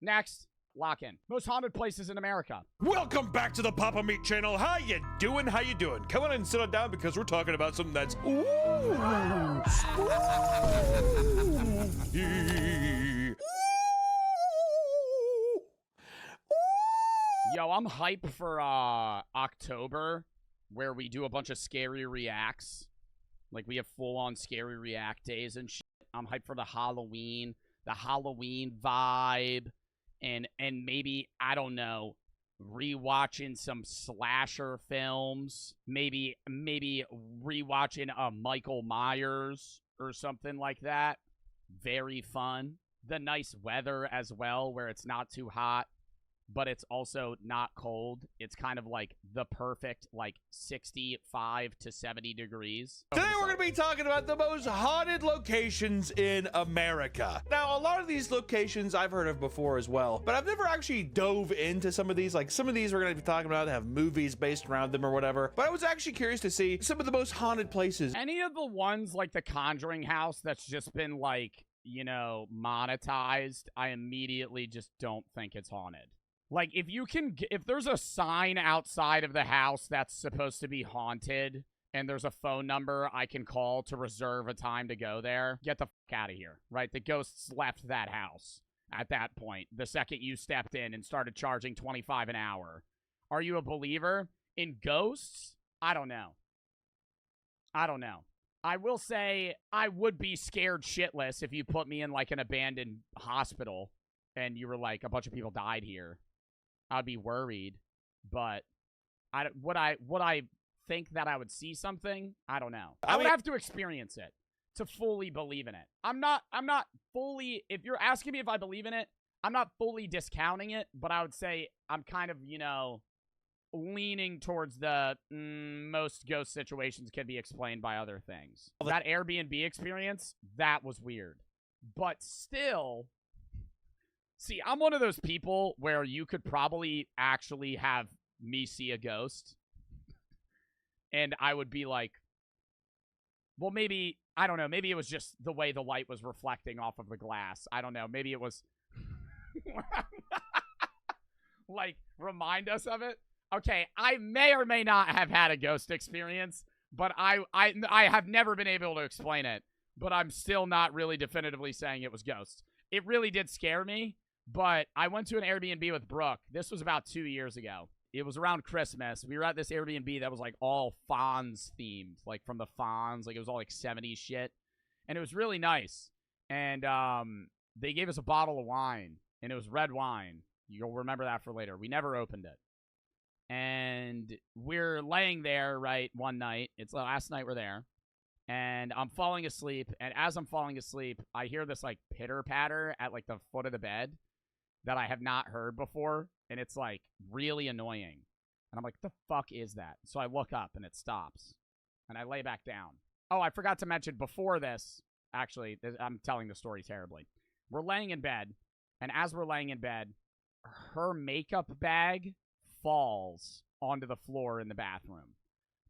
Next. Lock in. Most haunted places in America. Welcome back to the Papa Meat channel. How you doing? How you doing? Come on and sit on down because we're talking about something that's spooky. Yo, I'm hyped for October, where we do a bunch of scary reacts. Like, we have full-on scary react days and shit. I'm hyped for the Halloween vibe. And maybe, I don't know, rewatching some slasher films. Maybe rewatching Michael Myers or something like that. Very fun. The nice weather as well, where it's not too hot, but it's also not cold. It's kind of like the perfect, like, 65 to 70 degrees. Today we're going to be talking about the most haunted locations in America. Now, a lot of these locations I've heard of before as well, but I've never actually dove into some of these. Like, some of these we're going to be talking about have movies based around them or whatever, but I was actually curious to see some of the most haunted places. Any of the ones like the Conjuring house that's just been, like, you know, monetized, I immediately just don't think it's haunted. Like, if there's a sign outside of the house that's supposed to be haunted, and there's a phone number I can call to reserve a time to go there, get the fuck out of here, right? The ghosts left that house at that point, the second you stepped in and started charging $25 an hour. Are you a believer in ghosts? I don't know. I will say I would be scared shitless if you put me in, like, an abandoned hospital and you were like, a bunch of people died here. I'd be worried, but would I think that I would see something? I don't know. I would have to experience it to fully believe in it. I'm not fully, if you're asking me if I believe in it, I'm not fully discounting it, but I would say I'm kind of, you know, leaning towards the most ghost situations can be explained by other things. That Airbnb experience, that was weird. But still, see, I'm one of those people where you could probably actually have me see a ghost. And I would be like, well, maybe, I don't know, maybe it was just the way the light was reflecting off of the glass. I don't know, maybe it was, like, remind us of it. Okay, I may or may not have had a ghost experience, but I have never been able to explain it. But I'm still not really definitively saying it was ghosts. It really did scare me. But I went to an Airbnb with Brooke. This was about 2 years ago. It was around Christmas. We were at this Airbnb that was, like, all Fonz themed. Like, from the Fonz. Like, it was all, like, 70s shit. And it was really nice. And they gave us a bottle of wine. And it was red wine. You'll remember that for later. We never opened it. And we're laying there, right, one night. It's the last night we're there. And I'm falling asleep. And as I'm falling asleep, I hear this, like, pitter-patter at, like, the foot of the bed that I have not heard before, and it's, like, really annoying. And I'm like, the fuck is that? So I look up, and it stops. And I lay back down. Oh, I forgot to mention before this, actually, I'm telling the story terribly. We're laying in bed, and as we're laying in bed, her makeup bag falls onto the floor in the bathroom.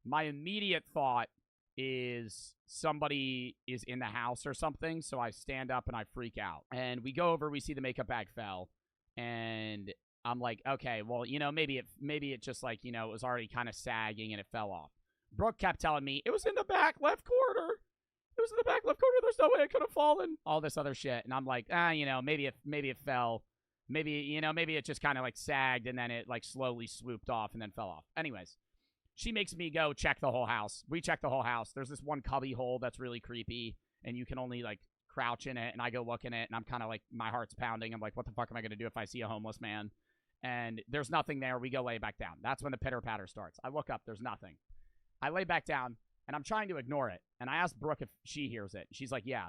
My immediate thought is somebody is in the house or something, so I stand up and I freak out. And we go over, we see the makeup bag fell. And I'm like, okay, well, you know, maybe it just, like, you know, it was already kind of sagging and it fell off. Brooke kept telling me, it was in the back left corner. It was in the back left corner. There's no way it could have fallen. All this other shit. And I'm like, you know, maybe it fell. Maybe, you know, maybe it just kind of, like, sagged and then it, like, slowly swooped off and then fell off. Anyways, she makes me go check the whole house. We check the whole house. There's this one cubby hole that's really creepy, and you can only, like, crouch in it, and I go look in it, and I'm kind of like, my heart's pounding. I'm like, what the fuck am I going to do if I see a homeless man? And there's nothing there. We go lay back down. That's when the pitter-patter starts. I look up. There's nothing. I lay back down, and I'm trying to ignore it. And I ask Brooke if she hears it. She's like, yeah.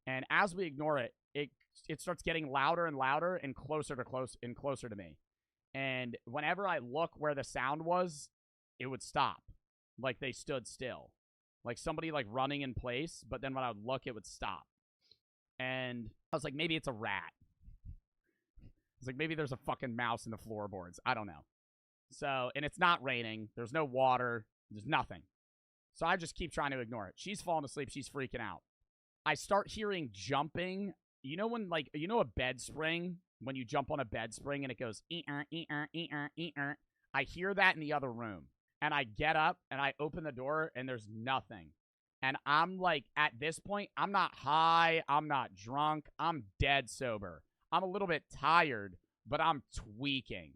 And as we ignore it, it starts getting louder and louder and closer to me. And whenever I look where the sound was, it would stop. Like, they stood still. Like, somebody, like, running in place, but then when I would look, it would stop. And I was like, maybe it's a rat. It's like, maybe there's a fucking mouse in the floorboards. I don't know. So, and it's not raining. There's no water. There's nothing. So I just keep trying to ignore it. She's falling asleep. She's freaking out. I start hearing jumping. You know when, like, you know a bed spring when you jump on a bed spring and it goes, ee-er, ee-er, ee-er, ee-er. I hear that in the other room. And I get up and I open the door and there's nothing. And I'm like, at this point, I'm not high. I'm not drunk. I'm dead sober. I'm a little bit tired, but I'm tweaking.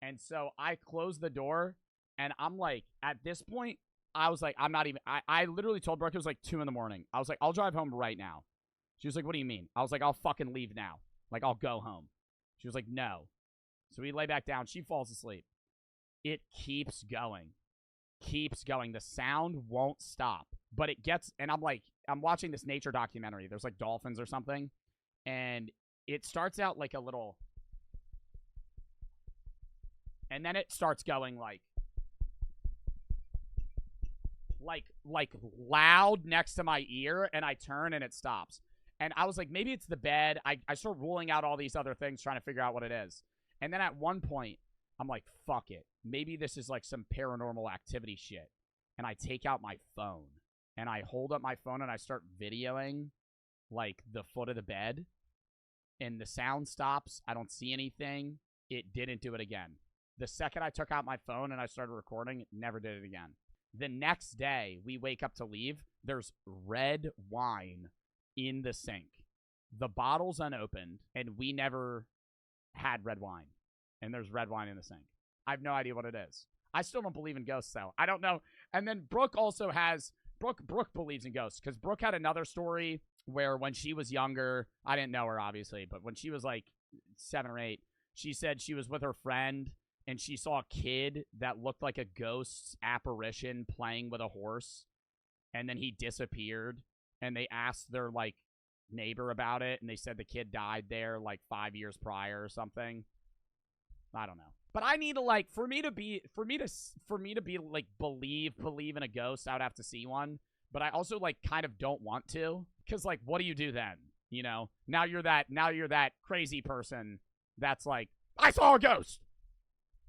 And so I close the door and I'm like, at this point, I was like, I'm not even, I literally told Brooke it was like 2 in the morning. I was like, I'll drive home right now. She was like, what do you mean? I was like, I'll fucking leave now. Like, I'll go home. She was like, no. So we lay back down. She falls asleep. It keeps going. Keeps going. The sound won't stop. But it gets, and I'm like, I'm watching this nature documentary. There's like dolphins or something. And it starts out like a little, and then it starts going like loud next to my ear, and I turn and it stops. And I was like, maybe it's the bed. I start ruling out all these other things, trying to figure out what it is. And then at one point, I'm like, fuck it. Maybe this is like some paranormal activity shit. And I take out my phone. And I hold up my phone and I start videoing like the foot of the bed. And the sound stops. I don't see anything. It didn't do it again. The second I took out my phone and I started recording, it never did it again. The next day, we wake up to leave. There's red wine in the sink. The bottle's unopened, and we never had red wine. And there's red wine in the sink. I have no idea what it is. I still don't believe in ghosts, though. I don't know. And then Brooke also has... Brooke believes in ghosts, because Brooke had another story where when she was younger, I didn't know her, obviously, but when she was like 7 or 8, she said she was with her friend, and she saw a kid that looked like a ghost's apparition playing with a horse, and then he disappeared, and they asked their, like, neighbor about it, and they said the kid died there, like, 5 years prior or something. I don't know. But I need to, like, for me to be like believe in a ghost, I would have to see one. But I also like kind of don't want to, because like, what do you do then? You know, now you're that crazy person that's like, I saw a ghost,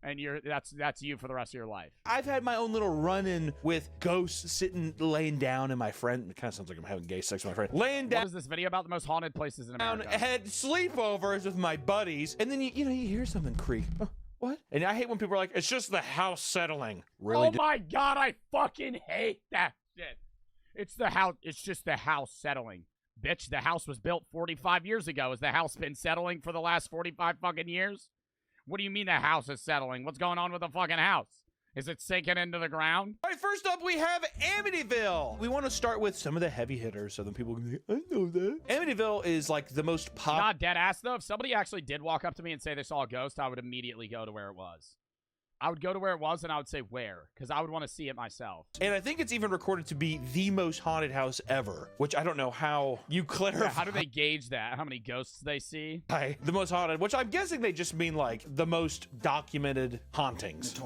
and that's you for the rest of your life. I've had my own little run-in with ghosts laying down, and my friend, it kind of sounds like I'm having gay sex with my friend, laying down. What is this video about? The most haunted places in America. Had sleepovers with my buddies, and then you hear something creak. Oh, what? And I hate when people are like, it's just the house settling. Really? Oh my God, I fucking hate that shit. It's the house. It's just the house settling. Bitch, the house was built 45 years ago. Has the house been settling for the last 45 fucking years? What do you mean the house is settling? What's going on with the fucking house? Is it sinking into the ground? All right, first up, we have Amityville. We want to start with some of the heavy hitters, so then people can say, I know that. Amityville is like the most Not dead ass, though. If somebody actually did walk up to me and say they saw a ghost, I would immediately go to where it was. I would go to where it was, and I would say where, because I would want to see it myself. And I think it's even recorded to be the most haunted house ever, which I don't know how you clarify. Yeah, how do they gauge that? How many ghosts they see? The most haunted, which I'm guessing they just mean like the most documented hauntings.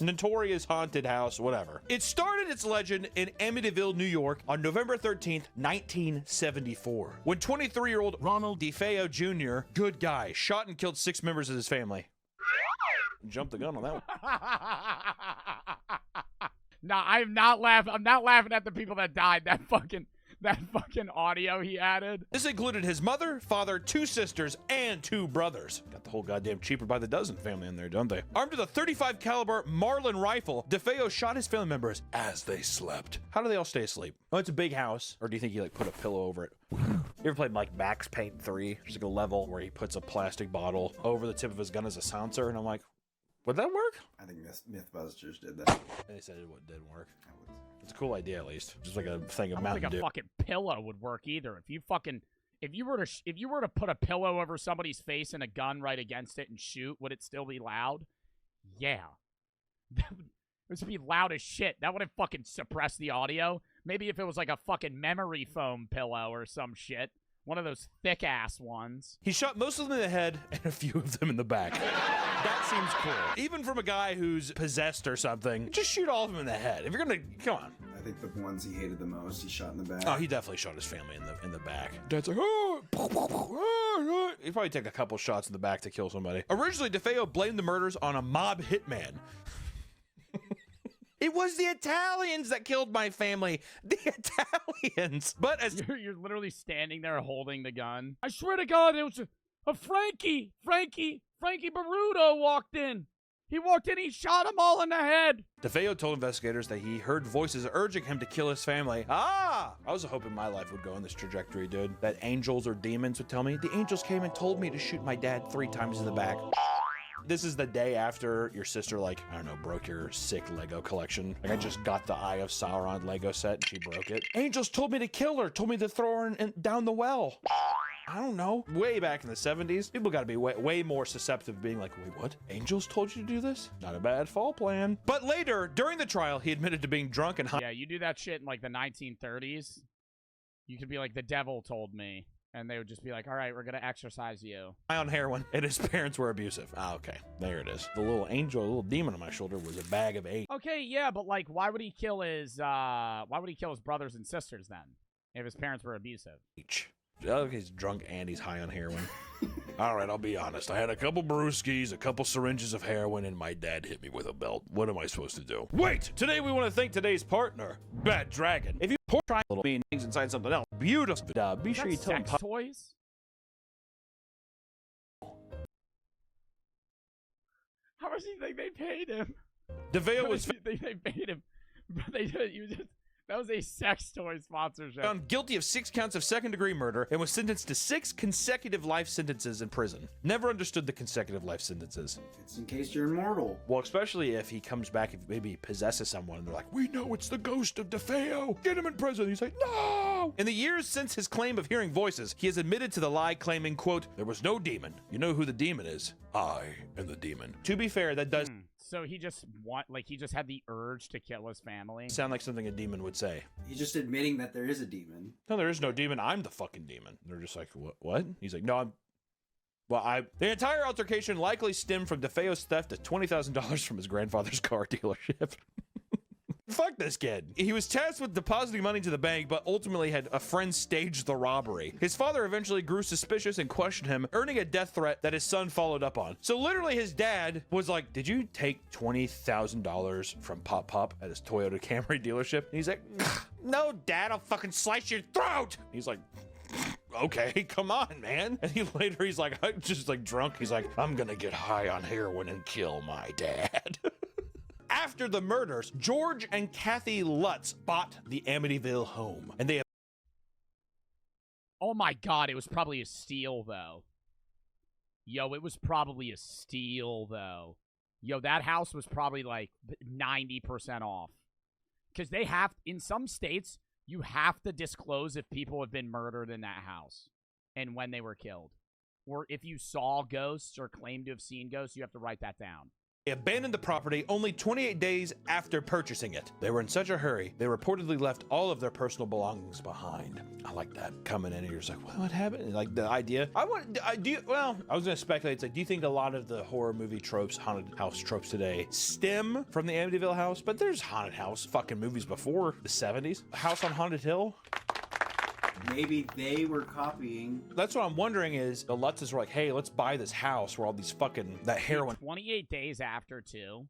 Notorious haunted house, whatever. It started its legend in Amityville, New York on November 13th, 1974, when 23-year-old Ronald DeFeo Jr., good guy, shot and killed 6 members of his family. Jumped the gun on that one. No, I'm not laughing. I'm not laughing at the people that died. That fucking audio he added. This included his mother, father, 2 sisters, and 2 brothers. Got the whole goddamn cheaper by the dozen family in there, don't they? Armed with a .35 caliber Marlin rifle, DeFeo shot his family members as they slept. How do they all stay asleep? Oh, it's a big house. Or do you think he like put a pillow over it? You ever played like Max Payne 3? There's like a level where he puts a plastic bottle over the tip of his gun as a silencer, and I'm like, would that work? I think Mythbusters did that. They said it didn't work. It's a cool idea, at least. Just like a thing of I don't Mountain think Dew. a fucking pillow would work either. If you were to put a pillow over somebody's face and a gun right against it and shoot, would it still be loud? Yeah. It would be loud as shit. That wouldn't fucking suppress the audio. Maybe if it was like a fucking memory foam pillow or some shit. One of those thick-ass ones. He shot most of them in the head and a few of them in the back. That seems cool. Even from a guy who's possessed or something, just shoot all of them in the head. If you're gonna, come on. I think the ones he hated the most, he shot in the back. Oh, he definitely shot his family in the back. Dad's like, oh, he'd probably take a couple shots in the back to kill somebody. Originally, DeFeo blamed the murders on a mob hitman. It was the Italians that killed my family. The Italians. But as you're literally standing there holding the gun. I swear to God, Frankie Baruto walked in. He walked in, he shot them all in the head. DeFeo told investigators that he heard voices urging him to kill his family. I was hoping my life would go in this trajectory, dude. That angels or demons would tell me. The angels came and told me to shoot my dad 3 times in the back. This is the day after your sister, like, I don't know, broke your sick Lego collection. Like, I just got the Eye of Sauron Lego set and she broke it. Angels told me to kill her, told me to throw her down the well. I don't know. Way back in the 70s, people got to be way more susceptible to being like, wait, what? Angels told you to do this? Not a bad fall plan. But later, during the trial, he admitted to being drunk and high. Yeah, you do that shit in like the 1930s. You could be like, the devil told me. And they would just be like, all right, we're going to exorcise you. On heroin, and his parents were abusive. Okay, there it is. The little angel, the little demon on my shoulder was a bag of 8. Okay, yeah, but like, why would he kill his brothers and sisters then? If his parents were abusive? He's drunk and he's high on heroin. All right, I'll be honest. I had a couple brewskis, a couple syringes of heroin, and my dad hit me with a belt. What am I supposed to do? Wait! Today we want to thank today's partner, Bad Dragon. If you pour try little beans inside something else, beautiful. Be sure you tell him. Sex toys? How much do you think they paid him? DeVeo was they paid him, but they did. You just. That was a sex toy sponsorship. Found guilty of 6 counts of second-degree murder and was sentenced to 6 consecutive life sentences in prison. Never understood the consecutive life sentences. It's in case you're immortal. Well, especially if he comes back, if maybe he possesses someone, and they're like, we know it's the ghost of DeFeo. Get him in prison. He's like, no! In the years since his claim of hearing voices, he has admitted to the lie, claiming, quote, there was no demon. You know who the demon is? I am the demon. To be fair, that does... So he just he just had the urge to kill his family. Sound like something a demon would say. He's just admitting that there is a demon. No, there is no demon. I'm the fucking demon. And they're just like, what? He's like, no, the entire altercation likely stemmed from DeFeo's theft of $20,000 from his grandfather's car dealership. Fuck this kid. He was tasked with depositing money to the bank, but ultimately had a friend stage the robbery. His father eventually grew suspicious and questioned him, earning a death threat that his son followed up on. So literally his dad was like, did you take $20,000 from Pop Pop at his Toyota Camry dealership? And he's like, no, Dad, I'll fucking slice your throat. He's like, okay, come on, man. And he's like, I'm just like drunk. He's like, I'm gonna get high on heroin and kill my dad. After the murders, George and Kathy Lutz bought the Amityville home, and they... Oh my god, it was probably a steal, though. Yo, it was probably a steal, though. Yo, that house was probably like 90% off. Because they have, in some states, you have to disclose if people have been murdered in that house and when they were killed. Or if you saw ghosts or claim to have seen ghosts, you have to write that down. They abandoned the property only 28 days after purchasing it. They were in such a hurry, they reportedly left all of their personal belongings behind. I like that. Coming in and you're just like, what happened? Like the idea. I was gonna speculate. It's like, do you think a lot of the horror movie tropes, haunted house tropes today stem from the Amityville house? But there's haunted house fucking movies before the 70s. House on Haunted Hill. Maybe they were copying. That's what I'm wondering is the Lutzes were like, hey, let's buy this house where all these fucking, that heroin. 28 days after, too.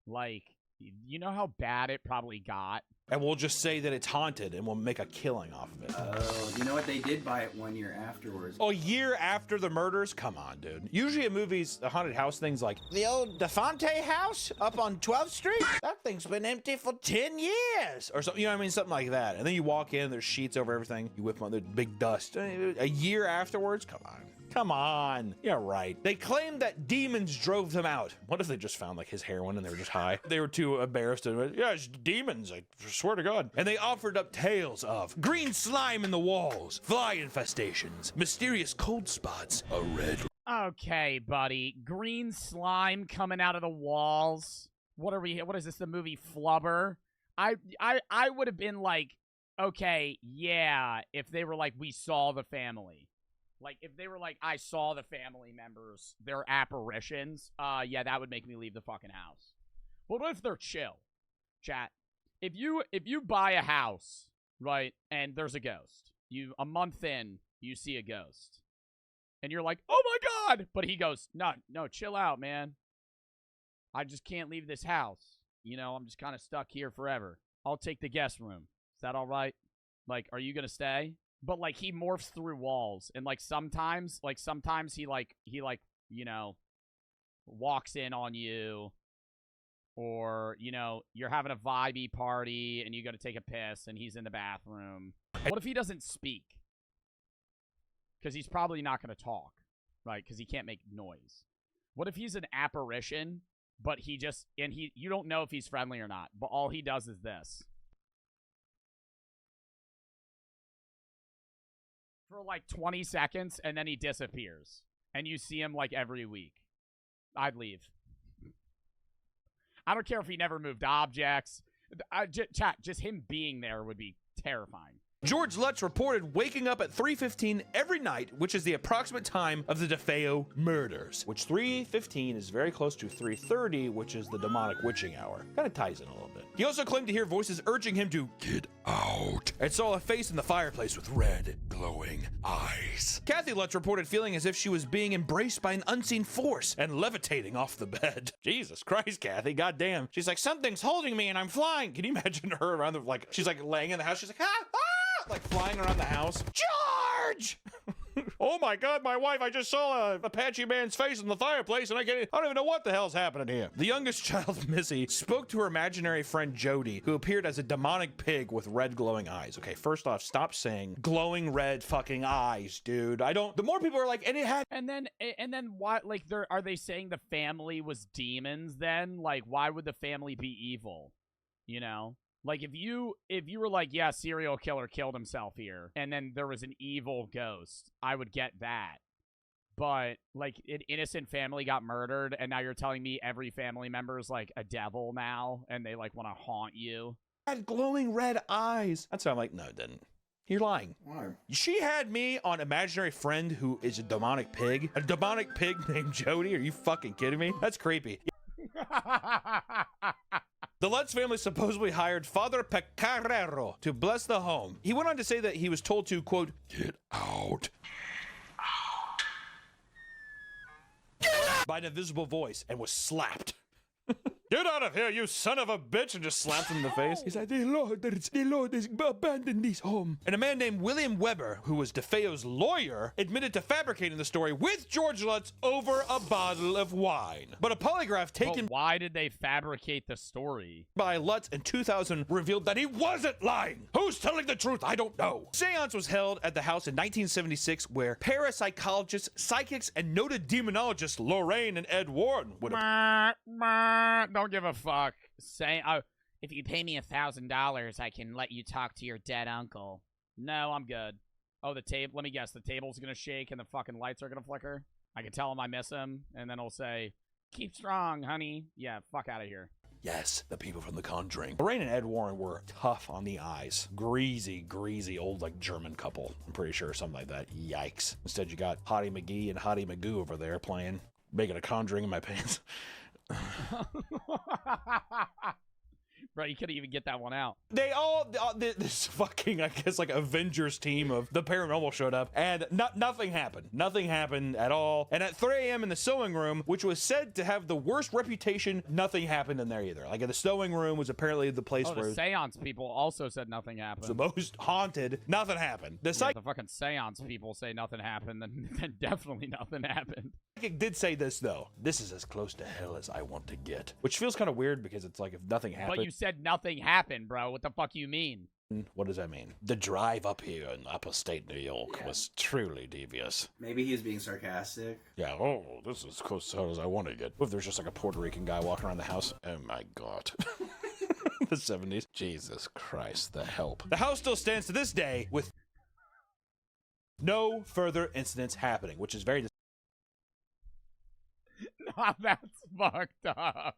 Like, you know how bad it probably got? And we'll just say that it's haunted and we'll make a killing off of it. Oh, you know what? They did buy it 1 year afterwards. A year after the murders? Come on, dude. Usually in movies, the haunted house thing's like, the old DeFonte house up on 12th Street? That thing's been empty for 10 years. Or something, you know what I mean? Something like that. And then you walk in, there's sheets over everything. You whip them on, there's big dust. A year afterwards? Come on. Come on. Yeah, right. They claimed that demons drove them out. What if they just found like his heroin and they were just high? They were too embarrassed to, yeah, it's demons. I swear to God. And they offered up tales of green slime in the walls, fly infestations, mysterious cold spots, a red. Okay, buddy. Green slime coming out of the walls. What is this, the movie Flubber? I would have been like, okay, yeah, if they were like, we saw the family. Like, if they were like, I saw the family members, their apparitions, yeah, that would make me leave the fucking house. But what if they're chill? Chat. If you buy a house, right, and there's a ghost, a month in, you see a ghost, and you're like, oh my god! But he goes, no, chill out, man. I just can't leave this house. You know, I'm just kind of stuck here forever. I'll take the guest room. Is that all right? Like, are you gonna stay? but like he morphs through walls, and like sometimes he you know, walks in on you, or you know, you're having a vibey party and you go to take a piss and he's in the bathroom. What if he doesn't speak? Because he's probably not going to talk, right? Because he can't make noise. What if he's an apparition, but you don't know if he's friendly or not, but all he does is this. For like 20 seconds, and then he disappears. And you see him like every week. I'd leave. I don't care if he never moved objects. Chat, just him being there would be terrifying. George Lutz reported waking up at 3:15 every night, which is the approximate time of the DeFeo murders, which 3:15 is very close to 3:30, which is the demonic witching hour. Kind of ties in a little bit. He also claimed to hear voices urging him to get out, and saw a face in the fireplace with red, glowing eyes. Kathy Lutz reported feeling as if she was being embraced by an unseen force and levitating off the bed. Jesus Christ, Kathy, goddamn. She's like, something's holding me and I'm flying. Can you imagine her around the, like, she's like laying in the house, she's like, like flying around the house. George! Oh my God, my wife, I just saw a Apache man's face in the fireplace and I don't even know what the hell's happening here. The youngest child, Missy, spoke to her imaginary friend Jody, who appeared as a demonic pig with red glowing eyes. Okay, first off, stop saying glowing red fucking eyes, dude. The more people are like, and it had. And then what, like, are they saying the family was demons then? Like, why would the family be evil? You know? Like, if you were like, yeah, serial killer killed himself here, and then there was an evil ghost, I would get that. But, like, an innocent family got murdered, and now you're telling me every family member is, like, a devil now, and they, like, want to haunt you? Had glowing red eyes. That's why I'm like, no, it didn't. You're lying. Why? She had me on imaginary friend who is a demonic pig. A demonic pig named Jody? Are you fucking kidding me? That's creepy. The Lutz family supposedly hired Father Pecarero to bless the home. He went on to say that he was told to, quote, get out. Get out! By an invisible voice and was slapped. Get out of here, you son of a bitch, and just slapped him in the face. He's like, the Lord has abandoned this home. And a man named William Weber, who was DeFeo's lawyer, admitted to fabricating the story with George Lutz over a bottle of wine. But a polygraph taken why did they fabricate the story? By Lutz in 2000 revealed that he wasn't lying. Who's telling the truth? I don't know. Seance was held at the house in 1976 where parapsychologists, psychics, and noted demonologists Lorraine and Ed Warren would have... Don't give a fuck. Say, if you pay me $1,000, I can let you talk to your dead uncle. No, I'm good. Oh, the table. Let me guess. The table's gonna shake and the fucking lights are gonna flicker. I can tell him I miss him, and then he'll say, "Keep strong, honey." Yeah, fuck out of here. Yes, the people from The Conjuring. Lorraine and Ed Warren were tough on the eyes. Greasy old, like, German couple. I'm pretty sure, something like that. Yikes. Instead, you got Hottie McGee and Hottie Magoo over there playing, making a Conjuring in my pants. Bro, you couldn't even get that one out. They all, this fucking, I guess, like, Avengers team of the paranormal showed up, and nothing happened. Nothing happened at all. And at 3 a.m. in the sewing room, which was said to have the worst reputation, nothing happened in there either. Like, the sewing room was apparently the place where... the seance people also said nothing happened. The most haunted, nothing happened. The fucking seance people say nothing happened, then definitely nothing happened. Psychic did say this, though. This is as close to hell as I want to get. Which feels kind of weird, because it's like, if nothing happened... But you said nothing happened, bro. What the fuck you mean? What does that mean? The drive up here in upstate New York was truly devious. Maybe he was being sarcastic. Yeah, oh, this is as close to hell as I want to get. What if there's just like a Puerto Rican guy walking around the house? Oh my God. The 70s. Jesus Christ, the help. The house still stands to this day with no further incidents happening, which is very... Nah, that's fucked up.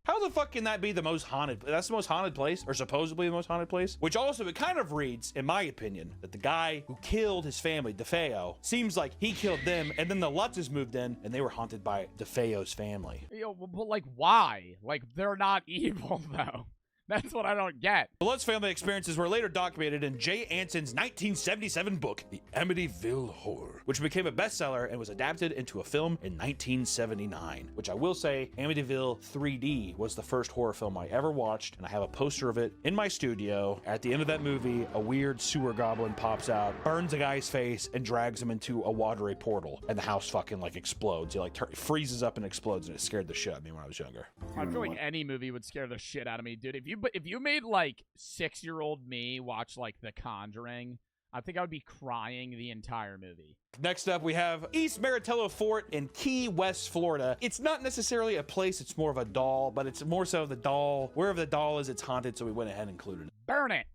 How the fuck can that be the most haunted? That's the most haunted place, or supposedly the most haunted place? Which also, it kind of reads, in my opinion, that the guy who killed his family, DeFeo, seems like he killed them, and then the Lutzes moved in, and they were haunted by DeFeo's family. Yo, but like, why? Like, they're not evil, though. That's what I don't get. The Lutz family experiences were later documented in Jay Anson's 1977 book, The Amityville Horror, which became a bestseller and was adapted into a film in 1979, which I will say, Amityville 3D was the first horror film I ever watched, and I have a poster of it in my studio. At the end of that movie, a weird sewer goblin pops out, burns a guy's face, and drags him into a watery portal, and the house fucking like explodes. He like freezes up and explodes, and it scared the shit out of me when I was younger. I feel like any movie would scare the shit out of me, dude. If you made like 6-year-old me watch like The Conjuring, I think I would be crying the entire movie. Next up, we have East Maritello Fort in Key West, Florida. It's not necessarily a place, it's more of a doll, but it's more so the doll. Wherever the doll is, it's haunted, so we went ahead and included it. Burn it.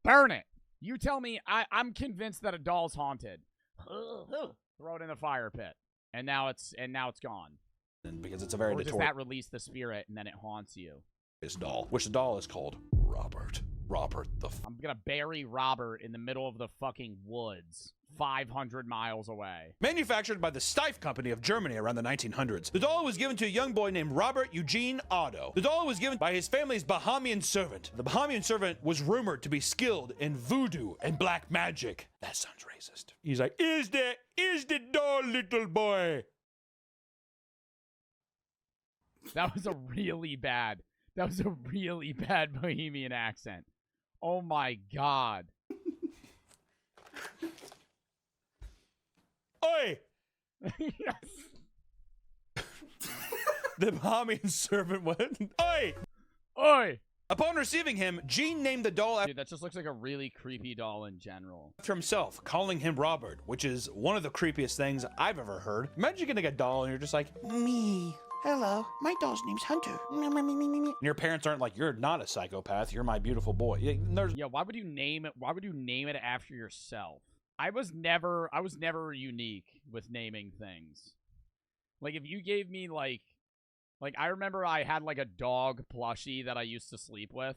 Burn it. You tell me. I'm convinced that a doll's haunted. Throw it in the fire pit. And now it's gone. And because it's a very Or does that release the spirit and then it haunts you? This doll, which the doll is called Robert. I'm gonna bury Robert in the middle of the fucking woods, 500 miles away. Manufactured by the Steiff Company of Germany around the 1900s, the doll was given to a young boy named Robert Eugene Otto. The doll was given by his family's Bahamian servant. The Bahamian servant was rumored to be skilled in voodoo and black magic. That sounds racist. He's like, is the doll, little boy? That was a really bad Bohemian accent. Oh my god. Oi! Yes. The Bahamian servant went, oi! Oi! Upon receiving him, Gene named the doll Dude, that just looks like a really creepy doll in general. after himself, calling him Robert, which is one of the creepiest things I've ever heard. Imagine getting a doll and you're just like, Me. Hello, my doll's name's Hunter. and your parents aren't like, you're not a psychopath, you're my beautiful boy. Yeah, why would you name it after yourself? I was never unique with naming things. Like if you gave me like I remember I had like a dog plushie that I used to sleep with,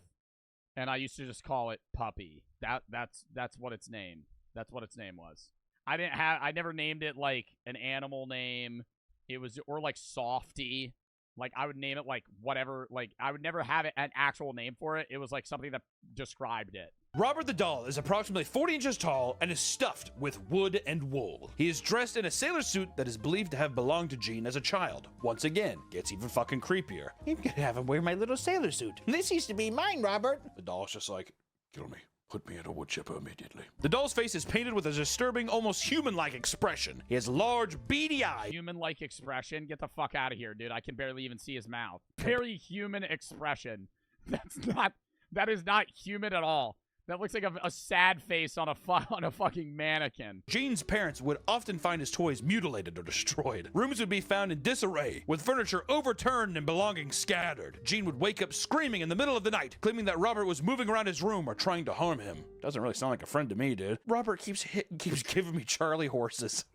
and I used to just call it Puppy. That's what its name. That's what its name was. I never named it like an animal name. It was, or like Softy. Like I would name it like whatever, like I would never have an actual name for it. It was like something that described it. Robert the doll is approximately 40 inches tall and is stuffed with wood and wool. He is dressed in a sailor suit that is believed to have belonged to Gene as a child. Once again, gets even fucking creepier. I'm gonna have him wear my little sailor suit. This used to be mine, Robert. The doll's just like, kill me. Put me in a wood chipper immediately. The doll's face is painted with a disturbing, almost human-like expression. He has large, beady eyes. Human-like expression? Get the fuck out of here, dude. I can barely even see his mouth. Very human expression. That is not human at all. That looks like a sad face on a fucking mannequin. Gene's parents would often find his toys mutilated or destroyed. Rooms would be found in disarray, with furniture overturned and belongings scattered. Gene would wake up screaming in the middle of the night, claiming that Robert was moving around his room or trying to harm him. Doesn't really sound like a friend to me, dude. Robert keeps giving me Charlie horses.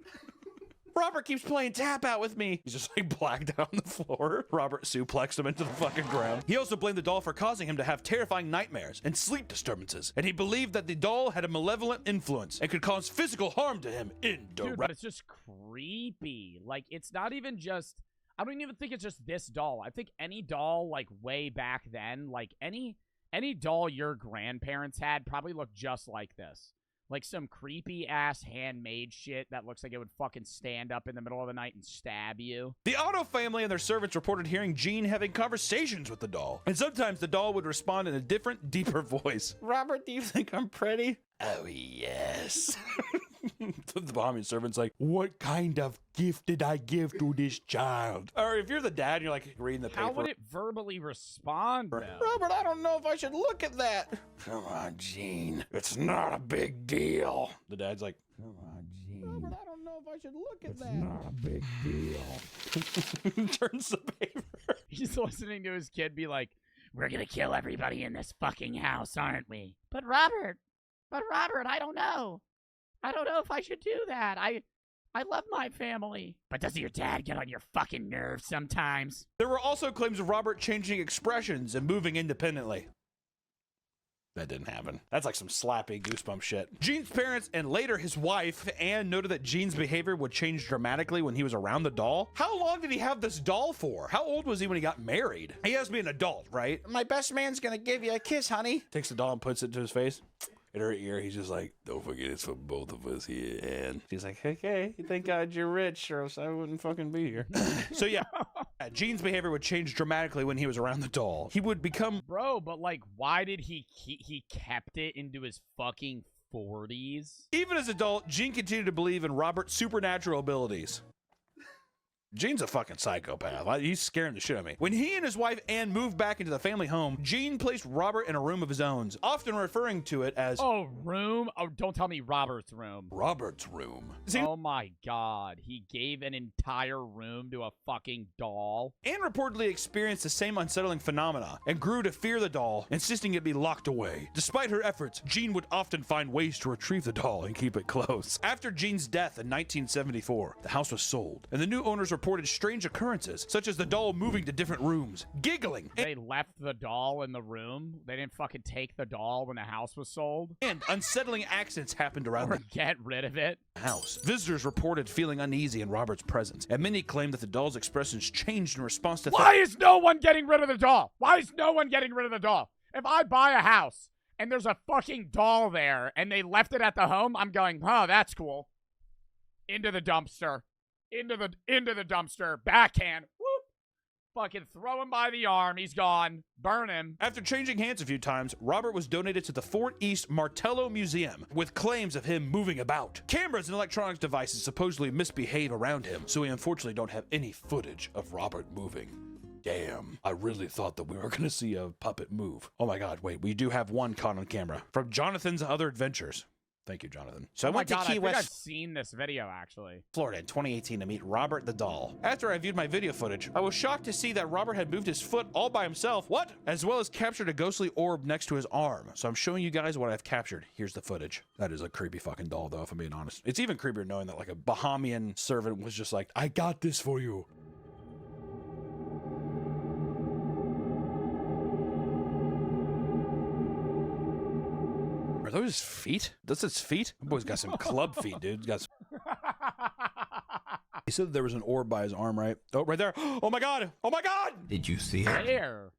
Robert keeps playing tap out with me. He's just like blacked out on the floor. Robert suplexed him into the fucking ground. He also blamed the doll for causing him to have terrifying nightmares and sleep disturbances. And he believed that the doll had a malevolent influence and could cause physical harm to him indirectly. Dude, but it's just creepy. Like, it's not even just... I don't even think it's just this doll. I think any doll, like, way back then, like, any doll your grandparents had probably looked just like this. Like some creepy-ass handmade shit that looks like it would fucking stand up in the middle of the night and stab you. The Otto family and their servants reported hearing Gene having conversations with the doll. And sometimes the doll would respond in a different, deeper voice. Robert, do you think I'm pretty? Oh, yes. The Bahamian servant's like, what kind of gift did I give to this child? Or if you're the dad and you're like reading the paper. How would it verbally respond, though? Robert, I don't know if I should look at that. Come on, Gene. It's not a big deal. The dad's like, Come on, Gene. Robert, I don't know if I should look at that. it's not a big deal. Turns the paper. He's listening to his kid be like, we're gonna kill everybody in this fucking house, aren't we? But Robert, I don't know. I don't know if I should do that. I love my family. But does your dad get on your fucking nerves sometimes? There were also claims of Robert changing expressions and moving independently. That didn't happen. That's like some slappy goosebump shit. Gene's parents and later his wife, Anne, noted that Gene's behavior would change dramatically when he was around the doll. How long did he have this doll for? How old was he when he got married? He has to be an adult, right? My best man's gonna give you a kiss, honey. Takes the doll and puts it to his face. In her ear, he's just like, don't forget it's for both of us here, Anne. She's like, okay, thank God you're rich, or else I wouldn't fucking be here. So yeah, Gene's behavior would change dramatically when he was around the doll. He would become... Bro, but like, why did he kept it into his fucking 40s? Even as an adult, Gene continued to believe in Robert's supernatural abilities. Gene's a fucking psychopath. He's scaring the shit out of me. When he and his wife Anne moved back into the family home, Gene placed Robert in a room of his own, often referring to it as... Oh, room? Oh, don't tell me Robert's room. Robert's room. Oh my God. He gave an entire room to a fucking doll? Anne reportedly experienced the same unsettling phenomena and grew to fear the doll, insisting it be locked away. Despite her efforts, Gene would often find ways to retrieve the doll and keep it close. After Gene's death in 1974, the house was sold, and the new owners reported strange occurrences, such as the doll moving to different rooms, giggling. They left the doll in the room? They didn't fucking take the doll when the house was sold? And unsettling accidents happened around Or get rid of it? the house. Visitors reported feeling uneasy in Robert's presence, and many claimed that the doll's expressions changed in response to... Why is no one getting rid of the doll? Why is no one getting rid of the doll? If I buy a house and there's a fucking doll there and they left it at the home, I'm going, oh, that's cool. Into the dumpster. Into the dumpster. Backhand. Whoop. Fucking throw him by the arm. He's gone. Burn him. After changing hands a few times, Robert was donated to the Fort East Martello Museum with claims of him moving about. Cameras and electronics devices supposedly misbehave around him, so we unfortunately don't have any footage of Robert moving. Damn, I really thought that we were going to see a puppet move. Oh my God, wait, we do have one caught on camera. From Jonathan's Other Adventures. Thank you, Jonathan. So I went to Key I think West, I've seen this video, actually. Florida in 2018 to meet Robert the doll. After I viewed my video footage, I was shocked to see that Robert had moved his foot all by himself. What? As well as captured a ghostly orb next to his arm. So I'm showing you guys what I've captured. Here's the footage. That is a creepy fucking doll, though, if I'm being honest. It's even creepier knowing that like a Bahamian servant was just like, I got this for you. Are those feet? That's his feet? That boy's got some club feet, dude. He's got some... He said there was an orb by his arm, right? Oh, right there. Oh my God. Oh my God. Did you see it? There.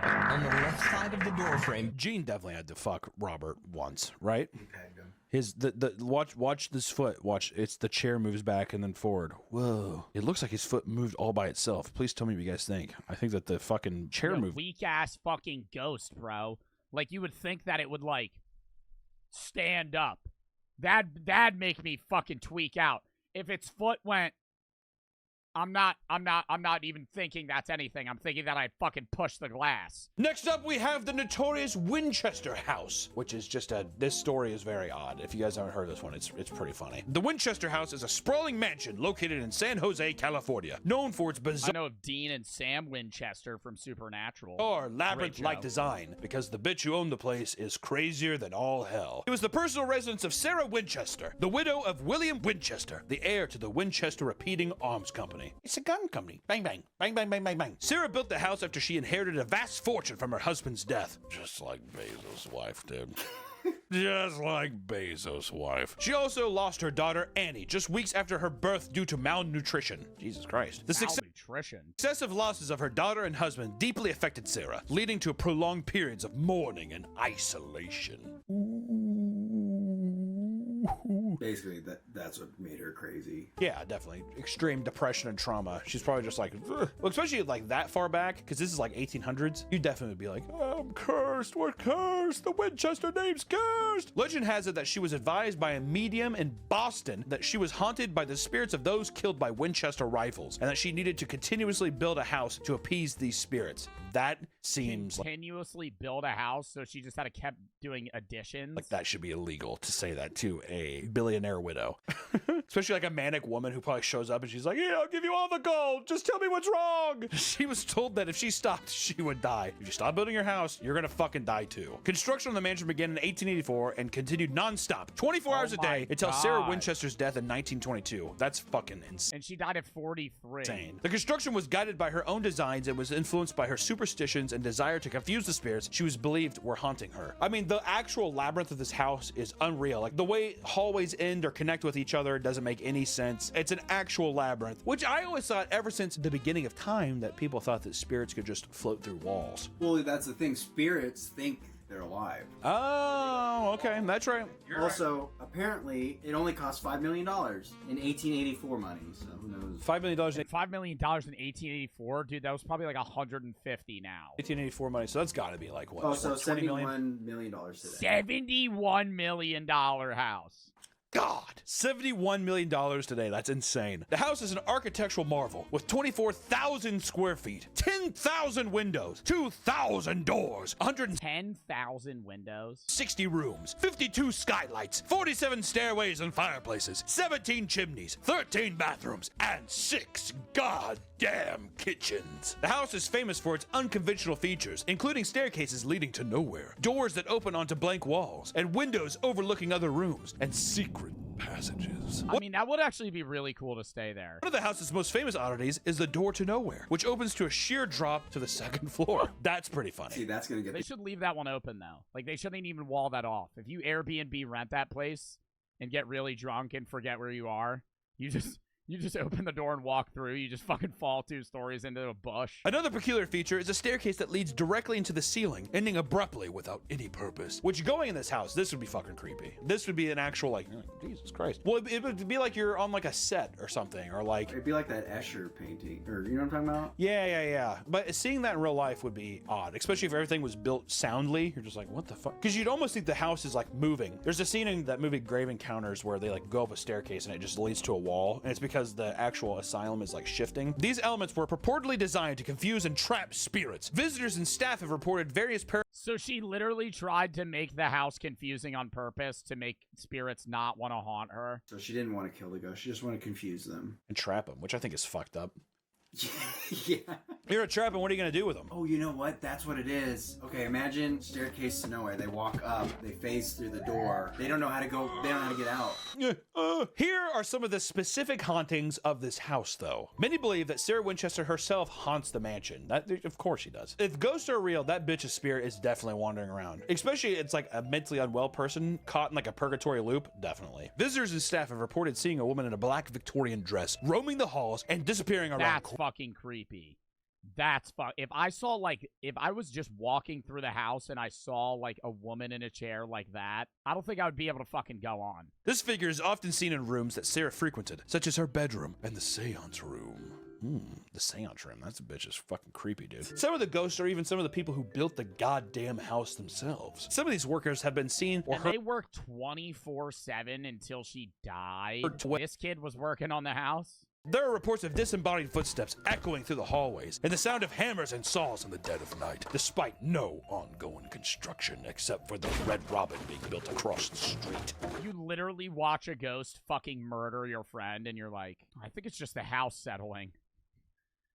On the left side of the door frame. Gene definitely had to fuck Robert once, right? You pegged him. His watch this foot. Watch, it's the chair moves back and then forward. Whoa. It looks like his foot moved all by itself. Please tell me what you guys think. I think that the fucking chair moved. Weak ass fucking ghost, bro. Like you would think that it would like stand up. That'd make me fucking tweak out. If its foot went, I'm not even thinking that's anything. I'm thinking that I'd fucking push the glass. Next up, we have the notorious Winchester house, which is just this story is very odd. If you guys haven't heard this one, it's pretty funny. The Winchester house is a sprawling mansion located in San Jose, California, known for its I bizarre know of Dean and Sam Winchester from Supernatural. labyrinth-like show. design, because the bitch who owned the place is crazier than all hell. It was the personal residence of Sarah Winchester, the widow of William Winchester, the heir to the Winchester Repeating Arms Company. It's a gun company. Bang, bang. Bang, bang, bang, bang, bang. Sarah built the house after she inherited a vast fortune from her husband's death. Just like Bezos' wife did. Just like Bezos' wife. She also lost her daughter, Annie, just weeks after her birth due to malnutrition. Jesus Christ. The Malnutrition. successive losses of her daughter and husband deeply affected Sarah, leading to prolonged periods of mourning and isolation. Basically, that's what made her crazy. Yeah, definitely. Extreme depression and trauma. She's probably just like, ugh. Well, especially like that far back, because this is like 1800s. You definitely would be like, oh, I'm cursed. We're cursed. The Winchester name's cursed. Legend has it that she was advised by a medium in Boston that she was haunted by the spirits of those killed by Winchester rifles, and that she needed to continuously build a house to appease these spirits. That seems Continuously build a house, so she just had to keep doing additions. like that should be illegal to say that to a billionaire widow. Especially like a manic woman who probably shows up and she's like, yeah, I'll give you all the gold. Just tell me what's wrong. She was told that if she stopped, she would die. If you stop building your house, you're gonna fucking die too. Construction on the mansion began in 1884 and continued non-stop, 24 hours a day until Sarah Winchester's death in 1922. That's fucking insane. And she died at 43. Insane. The construction was guided by her own designs and was influenced by her superstitions and desire to confuse the spirits she was believed were haunting her. I mean, the actual labyrinth of this house is unreal. Like, the way hallways end or connect with each other doesn't make any sense. It's an actual labyrinth, which I always thought ever since the beginning of time that people thought that spirits could just float through walls. Well, that's the thing. Spirits think they're alive. Oh, okay. That's right. Also, apparently, it only cost $5 million in 1884 money, so who knows? $5 million in $5 million in 1884, dude. That was probably like 150 now. 1884 money, so that's got to be like what? Oh, so $20 million? $71 million today. $71 million house. God, $71 million today. That's insane. The house is an architectural marvel with 24,000 square feet, 10,000 windows, 2,000 doors, 10,000 windows, 60 rooms, 52 skylights, 47 stairways and fireplaces, 17 chimneys, 13 bathrooms, and 6 goddamn kitchens. The house is famous for its unconventional features, including staircases leading to nowhere, doors that open onto blank walls, and windows overlooking other rooms, and secret passages. I mean, that would actually be really cool to stay there. One of the house's most famous oddities is the door to nowhere, which opens to a sheer drop to the second floor. That's pretty funny. See, that's gonna get. They should leave that one open, though. Like, they shouldn't even wall that off. If you Airbnb rent that place and get really drunk and forget where you are, you just open the door and walk through. You just fucking fall 2 stories into a bush. Another peculiar feature is a staircase that leads directly into the ceiling, ending abruptly without any purpose. Which, going in this house, this would be fucking creepy. This would be an actual, like, Jesus Christ. Well, it would be like you're on, like, a set or something, or like... It'd be like that Escher painting, or you know what I'm talking about? Yeah. But seeing that in real life would be odd, especially if everything was built soundly. You're just like, what the fuck? Because you'd almost think the house is, like, moving. There's a scene in that movie Grave Encounters where they, like, go up a staircase and it just leads to a wall, and it's because the actual asylum is like shifting. These elements were purportedly designed to confuse and trap spirits. Visitors and staff have reported various So she literally tried to make the house confusing on purpose to make spirits not want to haunt her. So she didn't want to kill the ghost. She just wanted to confuse them. and trap them, which I think is fucked up. Yeah. You're a trap, and what are you gonna do with them? Oh, you know what? That's what it is. Okay, imagine staircase to nowhere. They walk up, they phase through the door. They don't know how to go. They don't know how to get out. Here are some of the specific hauntings of this house, though. Many believe that Sarah Winchester herself haunts the mansion. Of course she does. If ghosts are real, that bitch's spirit is definitely wandering around. Especially it's like a mentally unwell person caught in like a purgatory loop. Definitely. Visitors and staff have reported seeing a woman in a black Victorian dress roaming the halls and disappearing around. That's fucking creepy. If I was just walking through the house and I saw like a woman in a chair like that, I don't think I would be able to fucking go on. This figure is often seen in rooms that Sarah frequented, such as her bedroom and the seance room. The seance room. That's a bitch is fucking creepy, dude. Some of the ghosts are even some of the people who built the goddamn house themselves. Some of these workers have been seen or heard. They worked 24/7 until she died. This kid was working on the house. There are reports of disembodied footsteps echoing through the hallways and the sound of hammers and saws in the dead of night, despite no ongoing construction except for the Red Robin being built across the street. You literally watch a ghost fucking murder your friend and you're like, I think it's just the house settling.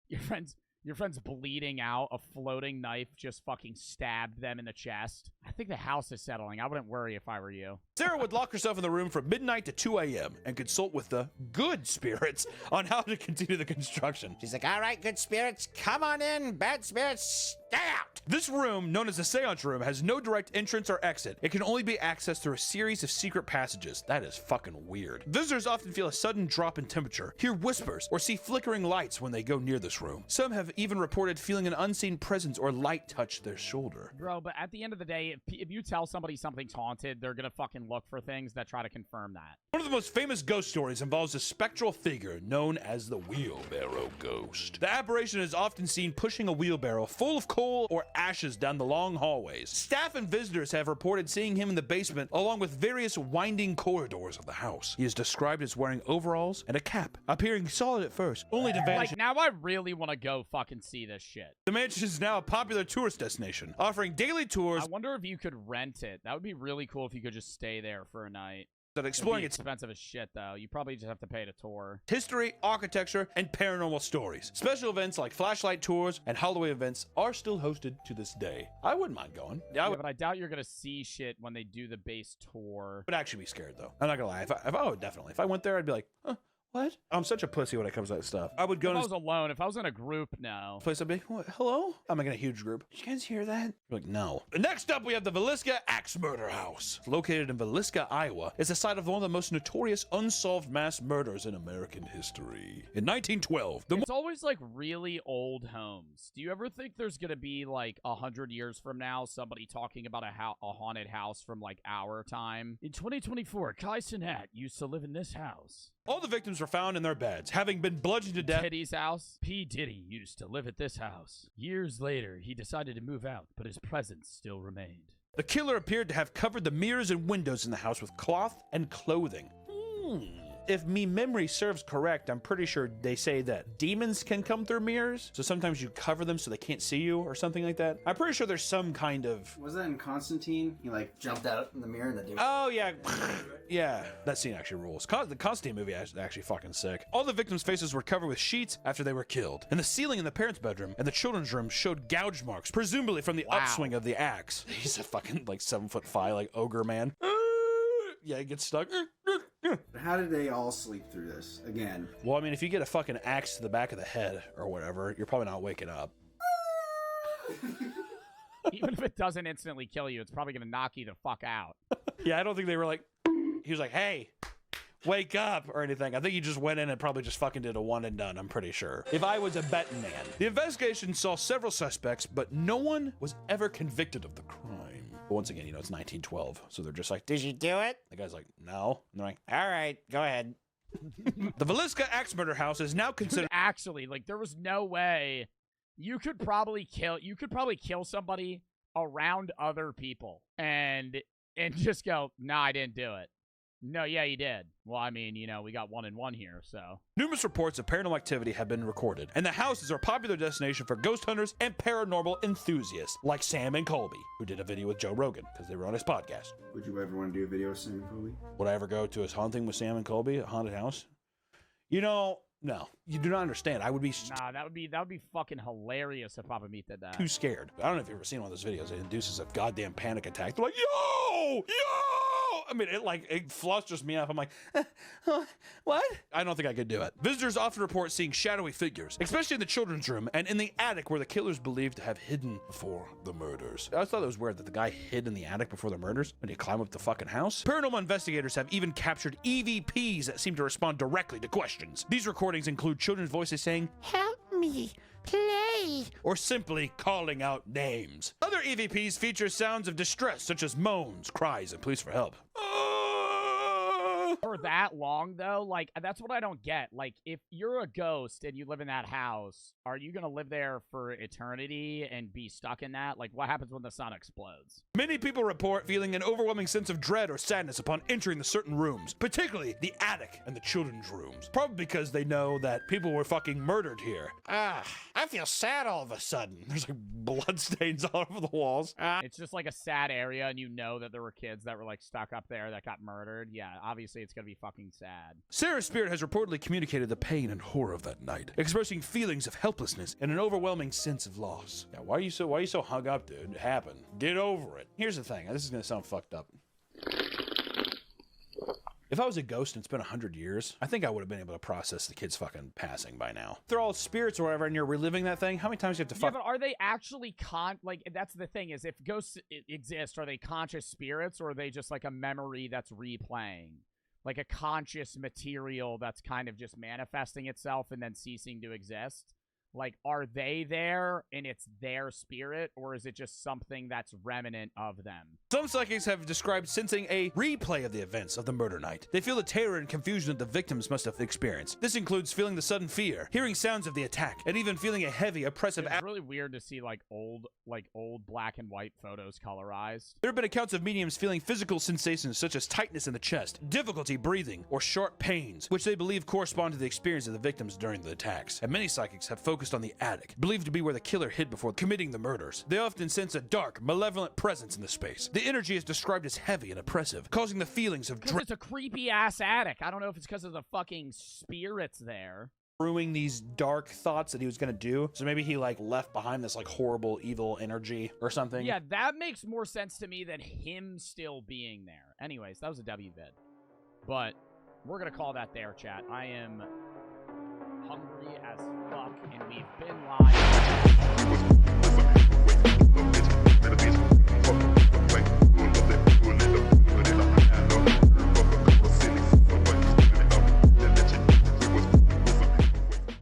Your friend's bleeding out. A floating knife just fucking stabbed them in the chest. I think the house is settling. I wouldn't worry if I were you. Sarah would lock herself in the room from midnight to 2 a.m. and consult with the good spirits on how to continue the construction. She's like, all right, good spirits, come on in. Bad spirits, stay out. This room, known as the seance room, has no direct entrance or exit. It can only be accessed through a series of secret passages. That is fucking weird. Visitors often feel a sudden drop in temperature, hear whispers, or see flickering lights when they go near this room. Some have even reported feeling an unseen presence or light touch their shoulder. Bro, but at the end of the day, if you tell somebody something's haunted, they're gonna fucking look for things that try to confirm that. One of the most famous ghost stories involves a spectral figure known as the wheelbarrow ghost. The apparition is often seen pushing a wheelbarrow full of coal or ashes down the long hallways. Staff and visitors have reported seeing him in the basement along with various winding corridors of the house. He is described as wearing overalls and a cap, appearing solid at first, only to vanish. Like, now I really want to go fucking see this shit. The mansion is now a popular tourist destination, offering daily tours. I wonder if you could rent it. That would be really cool if you could just stay there for a night. that exploring It's its expensive as shit, though. You probably just have to pay a tour. history, architecture, and paranormal stories. Special events like flashlight tours and Halloween events are still hosted to this day. I wouldn't mind going. Yeah, I Yeah, but I doubt you're gonna see shit when they do the base tour. would actually be scared though. I'm not gonna lie. Oh, definitely. If I went there, I'd be like, huh, what? I'm such a pussy when it comes to that stuff. I would go If I to was alone, if I was in a group, no. this place, I'd be like, what? Hello? I'm like in a huge group. Did you guys hear that? You're like, no. Next up, we have the Villisca Axe Murder House. It's located in Villisca, Iowa. It's the site of one of the most notorious unsolved mass murders in American history. In 1912, It's always like really old homes. Do you ever think there's gonna be like 100 years from now somebody talking about a haunted house from like our time? In 2024, Kai Cenat used to live in this house. all the victims were found in their beds, having been bludgeoned to death. Diddy's house. P. Diddy used to live at this house. Years later, he decided to move out, but his presence still remained. The killer appeared to have covered the mirrors and windows in the house with cloth and clothing. If me memory serves correct, I'm pretty sure they say that demons can come through mirrors. So sometimes you cover them so they can't see you or something like that. I'm pretty sure there's some kind of... Was that in Constantine? He like jumped out in the mirror and the dude. Oh, yeah. Yeah, that scene actually rules. The Constantine movie is actually fucking sick. All the victims' faces were covered with sheets after they were killed. And the ceiling in the parents' bedroom and the children's room showed gouge marks, presumably from the upswing of the axe. He's a fucking like 7'5" like ogre man. Yeah, he gets stuck. How did they all sleep through this? Again. Well, I mean, if you get a fucking axe to the back of the head or whatever, you're probably not waking up. Even if it doesn't instantly kill you, it's probably gonna knock you the fuck out. Yeah, I don't think they were like, he was like, hey, wake up or anything. I think he just went in and probably just fucking did a one and done, I'm pretty sure. If I was a betting man. The investigation saw several suspects, but no one was ever convicted of the crime. But once again, you know, it's 1912, so they're just like, Did you do it? the guy's like, no. And they're like, All right, go ahead. the Villisca Axe Murder House is now considered... Actually, like, there was no way you could probably kill somebody around other people and just go, nah, I didn't do it. No, yeah, you did. Well, I mean, you know, we got 1 and 1 here, so. Numerous reports of paranormal activity have been recorded, and the house is a popular destination for ghost hunters and paranormal enthusiasts, like Sam and Colby, who did a video with Joe Rogan, because they were on his podcast. Would you ever want to do a video with Sam and Colby? Would I ever go to his haunting with Sam and Colby, a haunted house? You know, no. You do not understand. I would be Nah, that would be fucking hilarious if Papa Meat did that. too scared. I don't know if you've ever seen one of those videos. It induces a goddamn panic attack. They're like, yo! Yo! I mean, it flusters me up. I'm like, what? I don't think I could do it. Visitors often report seeing shadowy figures, especially in the children's room and in the attic where the killer's believed to have hidden before the murders. I thought it was weird that the guy hid in the attic before the murders when he climbed up the fucking house. Paranormal investigators have even captured EVPs that seem to respond directly to questions. These recordings include children's voices saying, Help me, play. or simply calling out names. Other EVPs feature sounds of distress such as moans, cries, and pleas for help. For that long, though, like, that's what I don't get. Like, if you're a ghost and you live in that house, are you gonna live there for eternity and be stuck in that? Like, what happens when the sun explodes? Many people report feeling an overwhelming sense of dread or sadness upon entering the certain rooms, particularly the attic and the children's rooms. Probably because they know that people were fucking murdered here. I feel sad all of a sudden. There's like bloodstains all over the walls. It's just like a sad area, and you know that there were kids that were like stuck up there that got murdered. Yeah, obviously it's gonna be fucking sad. Sarah's spirit has reportedly communicated the pain and horror of that night, expressing feelings of helplessness and an overwhelming sense of loss. Now, why are you so hung up, dude? It happened. Get over it. Here's the thing. This is gonna sound fucked up. If I was a ghost and it's been 100 years, I think I would have been able to process the kids fucking passing by now. If they're all spirits or whatever and you're reliving that thing, how many times do you have to Yeah, fuck? but are they actually like, that's the thing, is if ghosts exist, are they conscious spirits, or are they just like a memory that's replaying? Like a conscious material that's kind of just manifesting itself and then ceasing to exist? Like, are they there and it's their spirit, or is it just something that's remnant of them? Some psychics have described sensing a replay of the events of the murder night. They feel the terror and confusion that the victims must have experienced. This includes feeling the sudden fear, hearing sounds of the attack, and even feeling a heavy, oppressive It's really weird to see like old black and white photos colorized. There have been accounts of mediums feeling physical sensations such as tightness in the chest, difficulty breathing, or sharp pains, which they believe correspond to the experience of the victims during the attacks. And many psychics have focused focused on the attic, believed to be where the killer hid before committing the murders. They often sense a dark, malevolent presence in the space. The energy is described as heavy and oppressive, causing the feelings of Because it's a creepy-ass attic. I don't know if it's because of the fucking spirits there. brewing these dark thoughts that he was gonna do. So maybe he like left behind this like horrible, evil energy or something. Yeah, that makes more sense to me than him still being there. Anyways, that was a W vid. But we're gonna call that there, chat. I am hungry as fuck, and we've been live